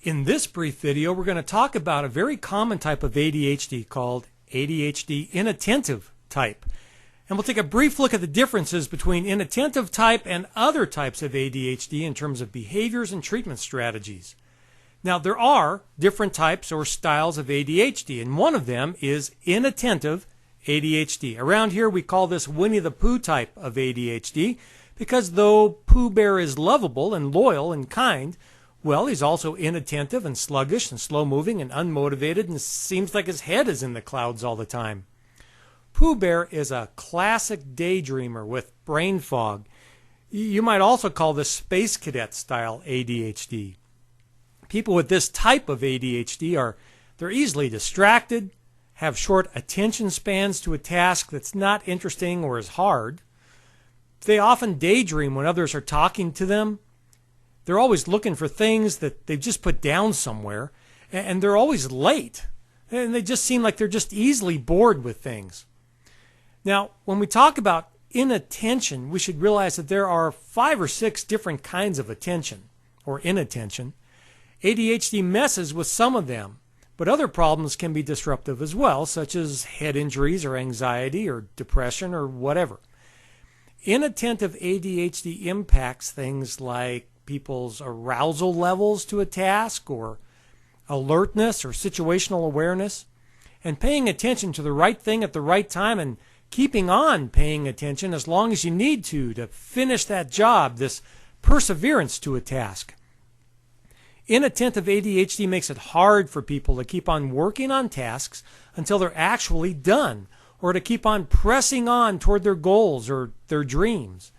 In this brief video, we're going to talk about a very common type of ADHD called ADHD inattentive type. And we'll take a brief look at the differences between inattentive type and other types of ADHD in terms of behaviors and treatment strategies. Now, there are different types or styles of ADHD, and one of them is inattentive ADHD. Around here, we call this Winnie the Pooh type of ADHD because though Pooh Bear is lovable and loyal and kind, well, he's also inattentive and sluggish and slow-moving and unmotivated, and seems like his head is in the clouds all the time. Pooh Bear is a classic daydreamer with brain fog. You might also call this space cadet style ADHD. People with this type of ADHD they're easily distracted, have short attention spans to a task that's not interesting or is hard. They often daydream when others are talking to them. They're always looking for things that they've just put down somewhere, and they're always late. And they just seem like they're just easily bored with things. Now, when we talk about inattention, we should realize that there are 5 or 6 different kinds of attention, or inattention. ADHD messes with some of them, but other problems can be disruptive as well, such as head injuries or anxiety or depression or whatever. Inattentive ADHD impacts things like people's arousal levels to a task or alertness or situational awareness, and paying attention to the right thing at the right time and keeping on paying attention as long as you need to finish that job, this perseverance to a task. Inattentive ADHD makes it hard for people to keep on working on tasks until they're actually done, or to keep on pressing on toward their goals or their dreams.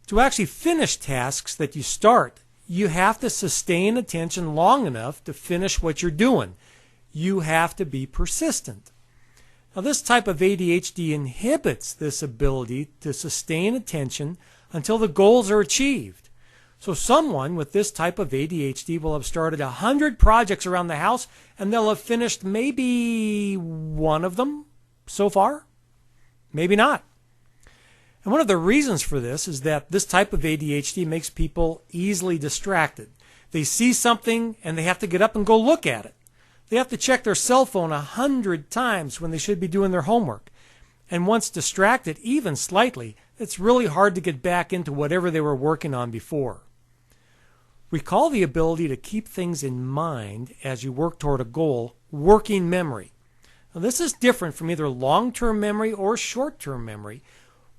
To actually finish tasks that you start, you have to sustain attention long enough to finish what you're doing. You have to be persistent. Now, this type of ADHD inhibits this ability to sustain attention until the goals are achieved. So someone with this type of ADHD will have started 100 projects around the house, and they'll have finished maybe one of them so far. Maybe not. And one of the reasons for this is that this type of ADHD makes people easily distracted. They see something and they have to get up and go look at it. They have to check their cell phone 100 times when they should be doing their homework. And once distracted, even slightly, it's really hard to get back into whatever they were working on before. We call the ability to keep things in mind as you work toward a goal working memory. Now, this is different from either long-term memory or short-term memory.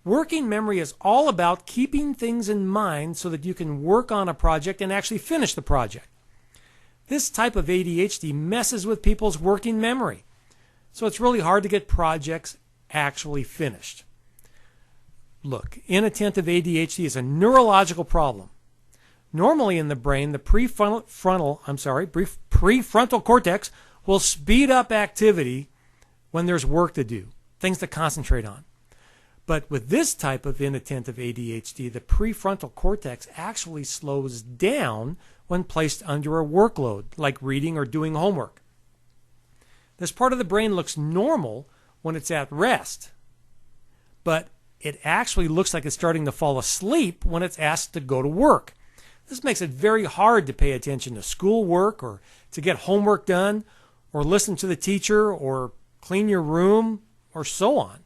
Working memory is all about keeping things in mind so that you can work on a project and actually finish the project. This type of ADHD messes with people's working memory, so it's really hard to get projects actually finished. Look, inattentive ADHD is a neurological problem. Normally in the brain, the prefrontal cortex will speed up activity when there's work to do, things to concentrate on. But with this type of inattentive ADHD, the prefrontal cortex actually slows down when placed under a workload, like reading or doing homework. This part of the brain looks normal when it's at rest, but it actually looks like it's starting to fall asleep when it's asked to go to work. This makes it very hard to pay attention to schoolwork or to get homework done or listen to the teacher or clean your room or so on.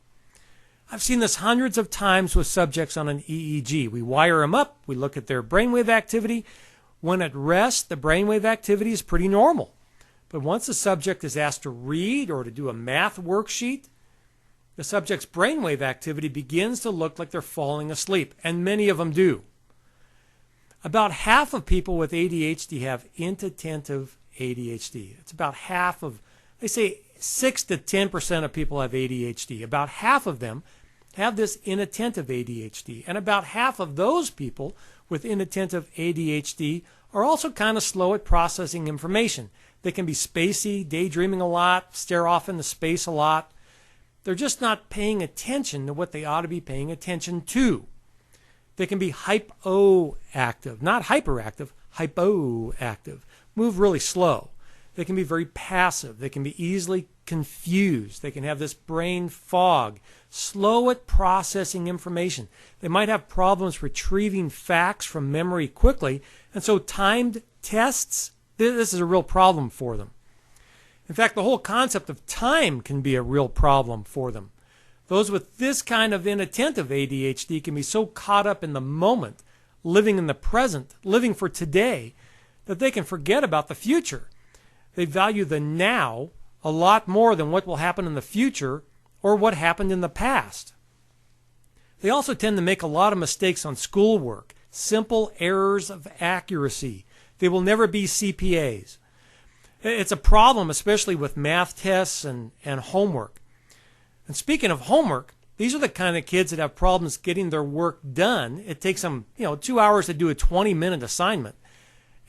I've seen this hundreds of times with subjects on an EEG. We wire them up, we look at their brainwave activity. When at rest, the brainwave activity is pretty normal. But once the subject is asked to read or to do a math worksheet, the subject's brainwave activity begins to look like they're falling asleep, and many of them do. About half of people with ADHD have inattentive ADHD. It's about half of, they say 6 to 10% of people have ADHD. About half of them have this inattentive ADHD. And about half of those people with inattentive ADHD are also kind of slow at processing information. They can be spacey, daydreaming a lot, stare off into space a lot. They're just not paying attention to what they ought to be paying attention to. They can be hypoactive, not hyperactive, hypoactive. Move really slow. They can be very passive. They can be easily confused. They can have this brain fog, slow at processing information. They might have problems retrieving facts from memory quickly, and so timed tests, this is a real problem for them. In fact, the whole concept of time can be a real problem for them. Those with this kind of inattentive ADHD can be so caught up in the moment, living in the present, living for today, that they can forget about the future. They value the now a lot more than what will happen in the future or what happened in the past. They also tend to make a lot of mistakes on schoolwork, simple errors of accuracy. They will never be CPAs. It's a problem, especially with math tests and homework. And speaking of homework, these are the kind of kids that have problems getting their work done. It takes them, 2 hours to do a 20-minute assignment.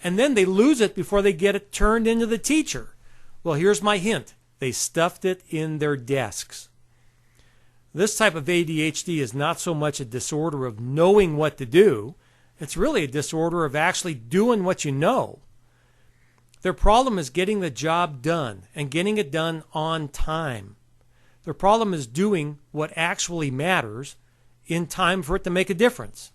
And then they lose it before they get it turned into the teacher. Well, here's my hint. They stuffed it in their desks. This type of ADHD is not so much a disorder of knowing what to do. It's really a disorder of actually doing what you know. Their problem is getting the job done and getting it done on time. Their problem is doing what actually matters in time for it to make a difference.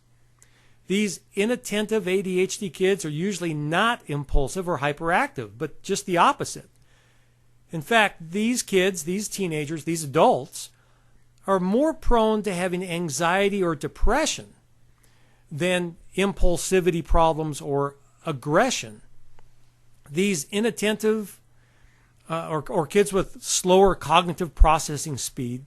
These inattentive ADHD kids are usually not impulsive or hyperactive, but just the opposite. In fact, these kids, these teenagers, these adults, are more prone to having anxiety or depression than impulsivity problems or aggression. These inattentive or kids with slower cognitive processing speed